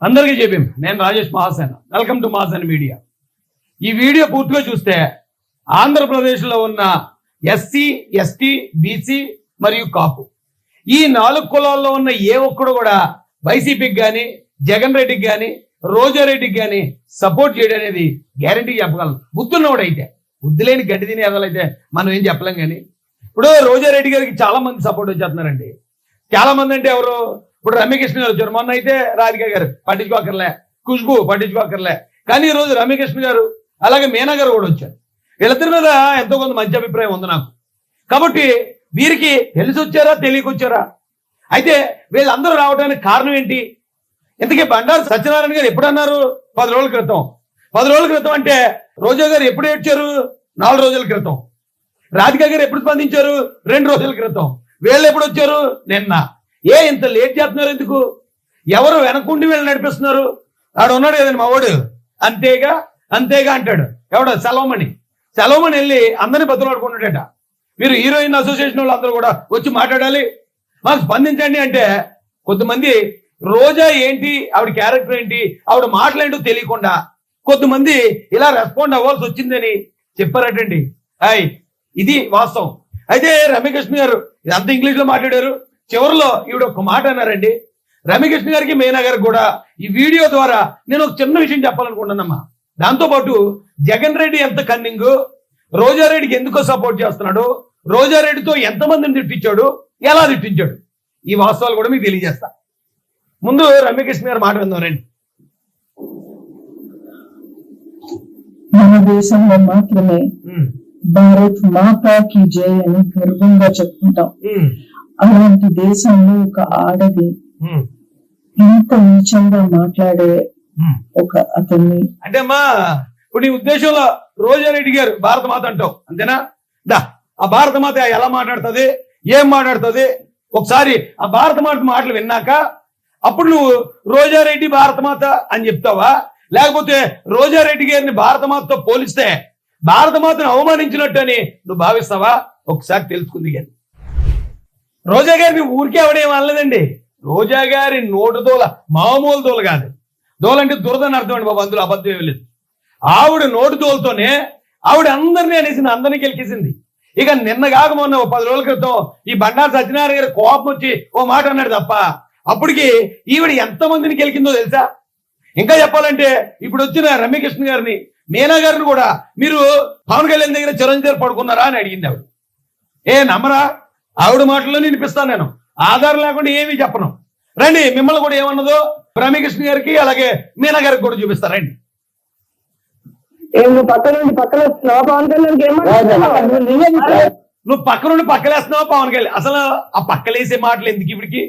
అందరికీ చెప్పాం. నేను Rajesh Mahasena. Welcome to Mahasena media. ఈ వీడియో పూర్తిగా చూస్తే ఆంధ్రప్రదేశ్లో ఉన్న ఎస్సీ, ఎస్టీ, బీసీ మరియు కాపు ఈ 4 కులాల్లో ఉన్న ఏ ఒక్కడు కూడా వైసీపీకి కానీ, జగన్ రెడ్డికి కానీ, రోజారెడ్డికి కానీ సపోర్ట్ చేయడం అనేది గ్యారంటీ చెప్పగలం. బుద్ధున్నవాడైతే. బుద్ధి లేని గడ్డి తిని ఎదలైతే మనం ఏం చెప్పలేం. కానీ ఇప్పుడు రోజారెడ్డి గారికి చాలా మంది సపోర్ట్ వచ్చేస్తున్నారండి. చాలా మంది అంటే ఎవరు? ఇప్పుడు రమ్యకృష్ణ గారు వచ్చారు. మొన్న అయితే రాధిక గారు పట్టించుకోకర్లే, ఖుష్బు పట్టించుకోకర్లే. కానీ ఈ రోజు రమ్యకృష్ణ గారు అలాగే మీనా గారు కూడా వచ్చారు. వీళ్ళిద్దరి మీద ఎంతో కొంత మంచి అభిప్రాయం ఉంది నాకు. కాబట్టి వీరికి తెలిసి వచ్చారా, తెలియకొచ్చారా? అయితే వీళ్ళందరూ రావడానికి కారణం ఏంటి? ఇంతకీ బండారు సత్యనారాయణ గారు ఎప్పుడు అన్నారు? 10 రోజుల క్రితం. 10 రోజుల క్రితం అంటే రోజా గారు ఎప్పుడు ఏడ్చారు? 4 రోజుల క్రితం. రాధిక గారు ఎప్పుడు స్పందించారు? 2 రోజుల క్రితం. వీళ్ళు ఎప్పుడు వచ్చారు? నిన్న. ఇంత లేట్ చేస్తున్నారు ఎందుకు? ఎవరు వెనకుండి వీళ్ళు నడిపిస్తున్నారు? ఆడు ఉన్నాడు కదండి మా వాడు, అంతేగా అంతేగా అంటాడు. ఎవడు? సెలవుమణి వెళ్ళి అందరినీ బతులాడుకుంటాడట. మీరు హీరోయిన్ అసోసియేషన్ వాళ్ళు అందరూ కూడా వచ్చి మాట్లాడాలి, మాకు స్పందించండి అంటే కొంతమంది రోజా ఏంటి, ఆవిడ క్యారెక్టర్ ఏంటి, ఆవిడ మాటలేంటో తెలియకుండా కొంతమంది ఇలా రెస్పాండ్ అవ్వాల్సి వచ్చిందని చెప్పారటండి. ఇది వాస్తవం. అయితే రమ్యకృష్ణ గారు ఇదంతా ఇంగ్లీష్ లో మాట్లాడారు. చివరిలో ఈవిడ ఒక మాట అన్నారండి. రమ్యకృష్ణ గారికి, మీనా గారికి కూడా ఈ వీడియో ద్వారా నేను ఒక చిన్న విషయం చెప్పాలనుకుంటున్నానమ్మా. దాంతోపాటు జగన్ రెడ్డి ఎంత కన్నింగ్, రోజారెడ్డికి ఎందుకో సపోర్ట్ చేస్తున్నాడు, రోజారెడ్డితో ఎంతమందిని తిట్టించాడు, ఎలా తిట్టించాడు, ఈ వాస్తవాలు కూడా మీకు తెలియజేస్తా. ముందు రమ్యకృష్ణ గారు మాట విందాం రండి. మన దేశంలో మాత్రమే భారత్ మాతా కీ జై అని గర్వంగా చెప్పుకుంటాం. అలాంటి దేశంలో ఒక ఆడది ఇంత నీచంగా మాట్లాడే ఒక అతన్ని అంటే అమ్మా, ఇప్పుడు నీ ఉద్దేశంలో రోజారెడ్డి గారు భారత మాత అంటావు అంతేనా? ఆ భారత మాత ఎలా మాట్లాడుతుంది, ఏం మాట్లాడుతుంది? ఒకసారి ఆ భారత మాత మాటలు విన్నాక అప్పుడు నువ్వు రోజారెడ్డి భారత మాత అని చెప్తావా? లేకపోతే రోజారెడ్డి గారిని భారత మాతతో పోలిస్తే భారత మాతను అవమానించినట్టు అని నువ్వు భావిస్తావా? ఒకసారి తెలుసుకుంది. కానీ రోజా గారిని ఊరికే ఆవిడేం అనలేదండి. రోజా గారి నోటు దోల మామూలు దోల కాదు. దోలంటే దురదని అర్థం అండి బాబు, అందులో అబద్ధం ఏమి లేదు. ఆవిడ నోటు దోలతోనే ఆవిడ అందరినీ అనేసింది, అందరినీ గెలికేసింది. ఇక నిన్న కాక మొన్న 10 రోజుల క్రితం ఈ బండారు సత్యనారాయణ గారి కోపం వచ్చి ఓ మాట అన్నాడు తప్ప అప్పటికి ఈవిడ ఎంతమందిని గెలికిందో తెలుసా? ఇంకా చెప్పాలంటే ఇప్పుడు వచ్చిన రమ్యకృష్ణ గారిని, మీనా గారిని కూడా మీరు పవన్ కళ్యాణ్ దగ్గర చిరంజీవి పడుకున్నారా అని అడిగింది ఆవిడ. నమ్మరా? ఆవిడ మాటల్లో వినిపిస్తాను నేను, ఆధారం లేకుండా ఏమీ చెప్పను. రండి, మిమ్మల్ని కూడా ఏమన్నదో రమ్యకృష్ణ గారికి అలాగే మీనా గారికి కూడా చూపిస్తారండి. నువ్వు పక్క నుండి పక్కలేస్తున్నావా పవన్ కళ్యాణ్? నువ్వు పక్క నుండి పక్కలేస్తున్నావా పవన్ కళ్యాణ్? అసలు ఆ పక్కలేసే మాటలు ఎందుకు ఇప్పటికి?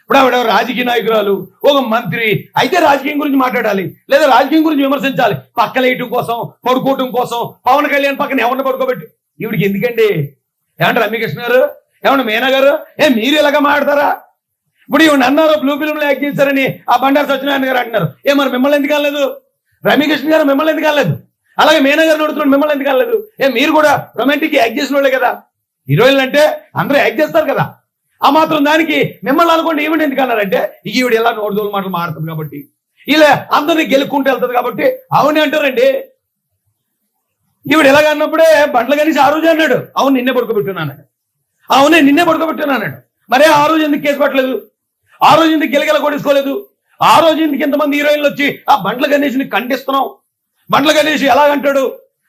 ఇప్పుడు ఆవిడ రాజకీయ నాయకురాలు, ఒక మంత్రి అయితే రాజకీయం గురించి మాట్లాడాలి, లేదా రాజకీయం గురించి విమర్శించాలి. పక్కలేయటం కోసం, పడుకోవటం కోసం పవన్ కళ్యాణ్ పక్కన ఎవరిని పడుకోబెట్టి ఈవిడికి ఎందుకండి? ఏమంటారు రమ్యకృష్ణ గారు, ఏమన్నా మీనా గారు, మీరు ఇలాగా మాట్లాడతారా? ఇప్పుడు ఈవిడ అన్నారు బ్లూ ఫిల్మ్ లో యాక్ట్ చేశారని ఆ బండారు సత్యనారాయణ గారు అంటున్నారు. మరి మిమ్మల్ని ఎందుకు అనలేదు? రమ్యకృష్ణ గారు మిమ్మల్ని ఎందుకు అనలేదు? అలాగే మీనా గారు నడుతున్నాడు, మిమ్మల్ని ఎందుకు అనలేదు? మీరు కూడా రొమాంటిక్ యాక్ట్ చేసిన వాళ్ళే కదా. హీరోయిన్లు అంటే అందరూ యాక్ట్ చేస్తారు కదా. ఆ మాత్రం దానికి మిమ్మల్ని అనుకోండి ఈవిడ ఎందుకు అన్నారంటే ఈవిడ ఎలా నోడుదోలు మాటలు మాడుతుంది కాబట్టి, ఇలా అందరినీ గెలుక్కుంటూ వెళ్తుంది కాబట్టి అవునే అంటారండి. ఈవిడ ఎలాగ అన్నప్పుడే బండ్ల కనీసి ఆ రోజు అన్నాడు, అవును నిన్నే పడుకోబెట్టున్నాడు. అవునే నిన్నే పడుకోబెట్టున్నాడు. మరే ఆ రోజు ఎందుకు కేసు పట్టలేదు? ఆ రోజు ఎందుకు గిలగిల కొట్టేసుకోలేదు? ఆ రోజు ఎందుకు ఇంతమంది హీరోయిన్లు వచ్చి ఆ బండ్ల గణేష్ని ఖండిస్తున్నాం? బండ్ల గణేష్ ఎలాగంటాడు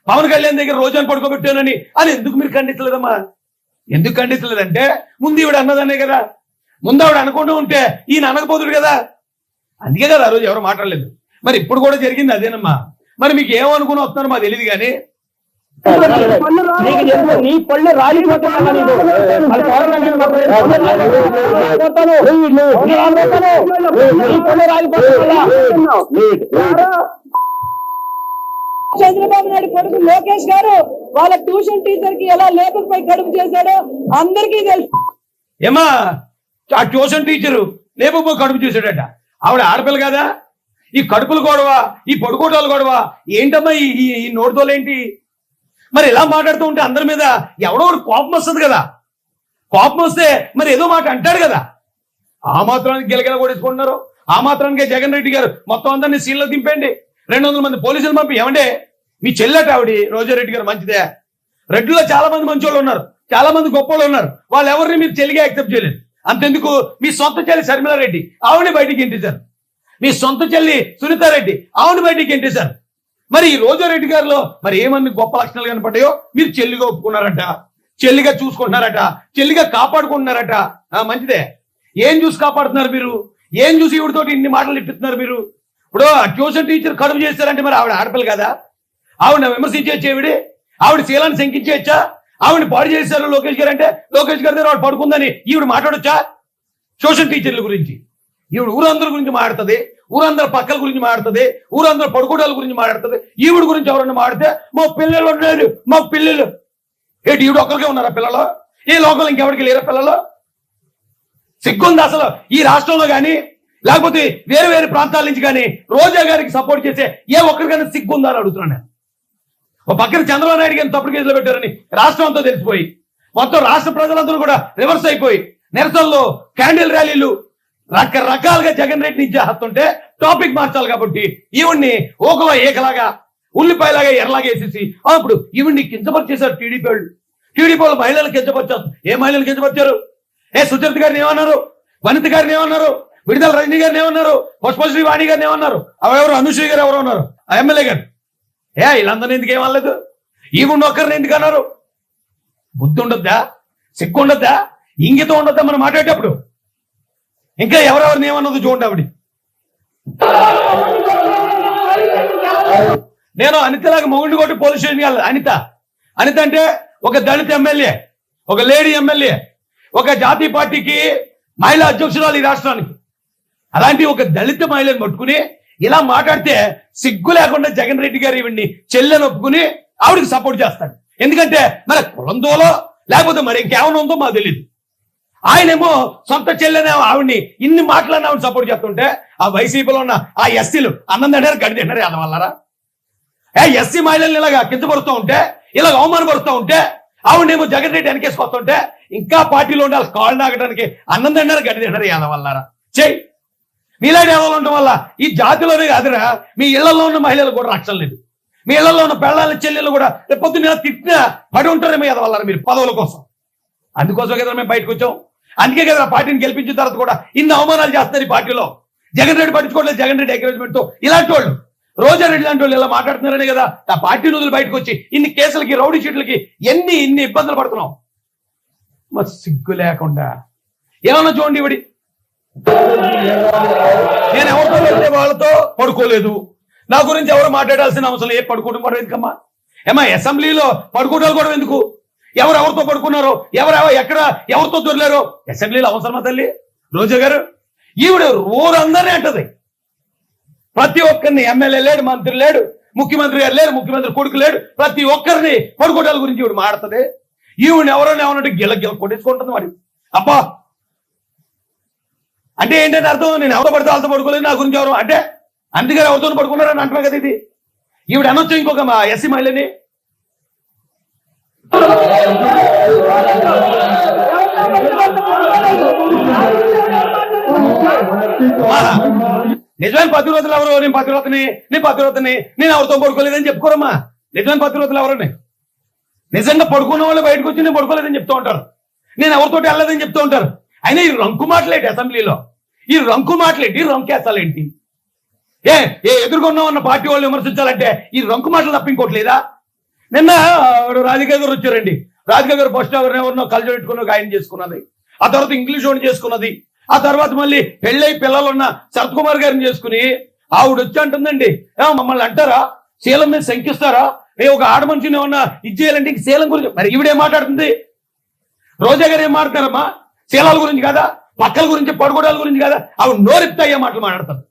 పవన్ కళ్యాణ్ దగ్గర రోజాని పడుకోబెట్టానని అని ఎందుకు మీరు ఖండించలేదమ్మా? ఎందుకు ఖండించలేదంటే ముందు ఈవిడ అన్నదనే కదా. ముందు ఆవిడ అనుకుంటూ ఉంటే ఈయన అనకపోతుడు కదా. అందుకే కదా ఆ రోజు ఎవరు మాట్లాడలేదు. మరి ఇప్పుడు కూడా జరిగింది అదేనమ్మా. మరి మీకు ఏమనుకుని వస్తున్నారో మాకు తెలియదు. కానీ నీ పళ్ళు రాలిపోతున్నా చంద్రబాబు నాయుడు కొడుకు లోకేష్ గారు వాళ్ళ ట్యూషన్ టీచర్ కి ఎలా లేపకపై కడుపు చేశాడో అందరికీ తెలుసు. ఏమా ఆ ట్యూషన్ టీచరు లేపకపై కడుపు చేశాడట. ఆవిడ ఆడపిల్ల కదా. ఈ కడుపులు గొడవ, ఈ పడుకోటాలు గొడవ ఏంటమ్మా? ఈ నోటితోలేంటి? మరి ఇలా మాట్లాడుతూ ఉంటే అందరి మీద ఎవడో ఒకటి కోపం వస్తుంది కదా. కోపం వస్తే మరి ఏదో మాట అంటాడు కదా. ఆ మాత్రానికి గిలగిల కొట్టేసుకుంటున్నారు. ఆ మాత్రానికే జగన్ రెడ్డి గారు మొత్తం అందరినీ సీన్లో దింపండి. 200 మంది పోలీసులు పంపి ఏమంటే మీ చెల్లెట ఆవిడ రోజారెడ్డి గారు మంచిదే. రెడ్డిలో చాలా మంది మంచోళ్ళు ఉన్నారు, చాలా మంది గొప్పలు ఉన్నారు. వాళ్ళు ఎవరిని మీరు చెల్లిగా యాక్సెప్ట్ చేయలేదు. అంతెందుకు మీ సొంత చెల్లి శర్మిలారెడ్డి ఆవిడని బయటికి ఎంటేశారు. మీ సొంత చెల్లి సునీతారెడ్డి ఆవిడని బయటికి ఎంటేశారు. మరి ఈ రోజారెడ్డి గారిలో మరి ఏమన్ని గొప్ప లక్షణాలు కనపడ్డాయో మీరు చెల్లిగా ఒప్పుకున్నారట, చెల్లిగా చూసుకుంటున్నారట, చెల్లిగా కాపాడుకుంటున్నారట. మంచిదే. ఏం చూసి కాపాడుతున్నారు మీరు? ఏం చూసి ఈవిడతోటి ఇన్ని మాటలు ఇప్పిస్తున్నారు మీరు? ఇప్పుడు ట్యూషన్ టీచర్ కడుపు చేస్తారంటే మరి ఆవిడ ఆడపిల్ల కదా? ఆవిడ విమర్శించవచ్చు, ఆవిడ శీలాన్ని శంకించవచ్చా? ఆవిడ పాడు చేశారు లోకేష్ గారు అంటే లోకేష్ గారి దగ్గర ఆవిడ పడుకుందని ఈవిడ మాట్లాడొచ్చా? ట్యూషన్ టీచర్ల గురించి ఈవిడ ఊరందరి గురించి మాట్లాడుతుంది, ఊరందరి పక్కల గురించి మాట్లాడుతుంది, ఊరందరి పడుకోవడాల గురించి మాట్లాడుతుంది. ఈవిడ గురించి ఎవరన్నా మాడితే మా పిల్లలు ఉన్నారు, మా పిల్లలు ఏంటి? ఈవిడ ఒక్కరికే ఉన్నారా పిల్లలు? ఈ లోకల్ ఇంకెవరికి లేరా పిల్లలు? సిగ్గుంది అసలు ఈ రాష్ట్రంలో కానీ లేకపోతే వేరే వేరే ప్రాంతాల నుంచి కానీ రోజా గారికి సపోర్ట్ చేసే ఏ ఒక్కరికైనా సిగ్గుందా అని అడుగుతున్నాను నేను. ఒక పక్కన చంద్రబాబు నాయుడు గారిని తప్పుడు కేసులో పెట్టారని రాష్ట్రం అంతా తెలిసిపోయి మొత్తం రాష్ట్ర ప్రజలందరూ కూడా రివర్స్ అయిపోయి నిరసనలో క్యాండిల్ ర్యాలీలు రకరకాలుగా జగన్ రెడ్డి నుంచి హత్తుంటే టాపిక్ మార్చాలి కాబట్టి ఈవిడ్ని ఓకలో ఏకలాగా ఉల్లిపాయలాగా ఎర్రలాగా వేసేసి అప్పుడు ఈవిడ్ని కించపరిచేశారు టీడీపీ వాళ్ళు. టీడీపీ వాళ్ళు మహిళలు కించపరిచారు. ఏ మహిళలు కించపరిచారు? సుచరిత గారిని ఏమన్నారు? వనిత గారిని ఏమన్నారు? విడుదల రజనీ గారిని ఏమన్నారు? పుష్పశ్రీ వాణి గారిని ఏమన్నారు? ఎవరు అనుశ్రీ గారు ఎవరు ఉన్నారు? ఎమ్మెల్యే గారు. వీళ్ళందరినీ ఎందుకు ఏమనలేదు? ఈవిడ ఒక్కరిని ఎందుకు అన్నారు? బుద్ధి ఉండొద్దా? సిగ్గు ఉండొద్దా? ఇంగితం ఉండొద్దా మనం మాట్లాడేటప్పుడు? ఇంకా ఎవరెవరిని ఏమన్నది చూడండి. ఆవిడ నేను అనితలాగా మొగుండి కొట్టి పోలీస్ స్టేషన్ వెళ్ళాలి. అనిత అంటే ఒక దళిత ఎమ్మెల్యే, ఒక లేడీ ఎమ్మెల్యే, ఒక జాతీయ పార్టీకి మహిళా అధ్యక్షురాలు ఈ రాష్ట్రానికి. అలాంటి ఒక దళిత మహిళను పట్టుకుని ఇలా మాట్లాడితే సిగ్గు లేకుండా జగన్ రెడ్డి గారు ఈవిడ్ని చెల్లెని ఒప్పుకుని ఆవిడకి సపోర్ట్ చేస్తాడు. ఎందుకంటే మరి కులందోలో లేకపోతే మరి ఇంకేమైనా ఉందో మాకు తెలియదు. ఆయనేమో సొంత చెల్లెనే ఆవిడ్ని ఇన్ని మాటలన్నీ ఆవిడ సపోర్ట్ చేస్తుంటే ఆ వైసీపీలో ఉన్న ఆ ఎస్సీలు అన్నం తింటారు, గడి తింటారు. అదవల్లరా ఎస్సీ మహిళల్ని ఇలాగా కించపరుస్తూ ఉంటే, ఇలాగ అవమానపరుస్తూ ఉంటే, ఆవిడేమో జగన్ రెడ్డి వెనకేసుకొస్తుంటే ఇంకా పార్టీలో ఉండాలి కాళ్ళు నాగడానికి అన్నం తింటారు, గడి తింటారు. యాదవల్లారా చెయ్యి. మీలాంటి యాదవులు ఉండటం వల్ల ఈ జాతిలోనే కాదురా మీ ఇళ్లలో ఉన్న మహిళలు కూడా రక్షణ లేదు. మీ ఇళ్లలో ఉన్న పెళ్ళాల చెల్లెలు కూడా పొద్దున్న తిట్టినా పడి ఉంటారేమో యాదవల్లారా మీరు పదవుల కోసం. అందుకోసం కదా మేము బయటకు వచ్చాం. అందుకే కదా పార్టీని గెలిపించిన తర్వాత కూడా ఇన్ని అవమానాలు చేస్తున్నారు ఈ పార్టీలో. జగన్ రెడ్డి పట్టించుకోవట్లేదు, జగన్ రెడ్డి ఎంకరేజ్మెంట్ తో ఇలాంటి వాళ్ళు రోజారెడ్డి లాంటి వాళ్ళు ఇలా మాట్లాడుతున్నారనే కదా ఆ పార్టీ రోజులు బయటకు వచ్చి ఇన్ని కేసులకి రౌడీ షీట్లకి ఇన్ని ఇబ్బందులు పడుతున్నాం. మరి సిగ్గు లేకుండా ఏమన్నా చూడండి. ఇవిడి నేను ఎవరితో వెళ్తే వాళ్ళతో పడుకోలేదు, నా గురించి ఎవరు మాట్లాడాల్సిన అవసరం ఏ పడుకోవడం కూడా ఎందుకమ్మా? అసెంబ్లీలో పడుకోవడాలు కూడా ఎందుకు? ఎవరెవరితో పడుకున్నారో, ఎక్కడ ఎవరితో దొరికారో అసెంబ్లీలో అవసరమా తల్లి? రోజా గారు ఈవిడ ఊరందరినీ అంటది. ప్రతి ఒక్కరిని ఎమ్మెల్యే లేడు, మంత్రి లేడు, ముఖ్యమంత్రి గారు లేడు, ముఖ్యమంత్రి కొడుకు లేడు, ప్రతి ఒక్కరిని పడుకోవడాల గురించి ఈవిడ మాడుతుంది. ఈవిడ ఎవరైనా ఏమన్నట్టు గిల కొట్టేసుకుంటుంది. మరి అబ్బా అంటే ఏంటంటే అర్థం? నేను ఎవరో పడితే వాళ్ళతో పడుకోలేదు, నా గురించి ఎవరు అంటే అందుకని ఎవరితో పడుకున్నారని అంటున్నా కదా. ఇది ఈవిడ అనొచ్చు ఇంకొక ఎస్సీ మహిళని. నిజమైన పతివ్రతలు ఎవరు? నేను పతివ్రతని నేను ఎవరితో పడుకోలేదని చెప్పుకోరమ్మా. నిజమైన పతివ్రతలు ఎవరని? నిజంగా పడుకున్న వాళ్ళు బయటకు వచ్చి నేను పడుకోలేదని చెప్తూ ఉంటారు, నేను ఎవరితోటి వెళ్ళలేదని చెప్తూ ఉంటారు. అయినా ఈ రంకు మాటలేంటి అసెంబ్లీలో? ఈ రంకు మాటలేంటి? రంకేసాలేంటి? ఎదుర్కొన్నాం అన్న పార్టీ వాళ్ళు విమర్శించాలంటే ఈ రంకు మాటలు తప్ప ఇంకోటి లేదా? నిన్న రాధికా గారు వచ్చారండి. రాధికా గారు ఫస్ట్ ఎవరినో కలిసి పెట్టుకున్న ఆయన చేసుకున్నది, ఆ తర్వాత ఇంగ్లీష్ వాడిని చేసుకున్నది, ఆ తర్వాత మళ్ళీ పెళ్ళై పిల్లలున్న శరత్ కుమార్ గారిని చేసుకుని ఆవిడ వచ్చి అంటుందండి, మమ్మల్ని అంటారా శీలం మీద శంకిస్తారా? ఒక ఆడ మనిషిని ఏమన్నా ఇచ్చేయాలంటే శీలం గురించి. మరి ఈవిడేం మాట్లాడుతుంది? రోజా గారు ఏం మాట్లాడతారమ్మా? శీలాల గురించి కదా, పక్కల గురించి, పడుకోవడాల గురించి కదా. ఆవిడ నోరెత్తా అయ్యే మాటలు మాట్లాడతారు.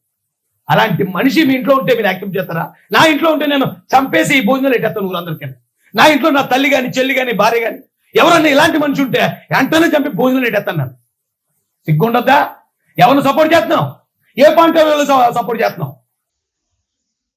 అలాంటి మనిషి మీ ఇంట్లో ఉంటే మీరు యాక్సెప్ట్ చేస్తారా? నా ఇంట్లో ఉంటే నేను చంపేసి ఈ భోజనాలు ఎట్టేస్తాను ఊరందరికీ. నా ఇంట్లో నా తల్లి కానీ, చెల్లి కానీ, భార్య కానీ ఎవరన్నా ఇలాంటి మనిషి ఉంటే వెంటనే చంపి భోజనాలు ఎట్టేస్తాను నేను. సిగ్గుండద్దా? ఎవరిని సపోర్ట్ చేస్తున్నావు? ఏ పాయింట్ సపోర్ట్ చేస్తున్నావు?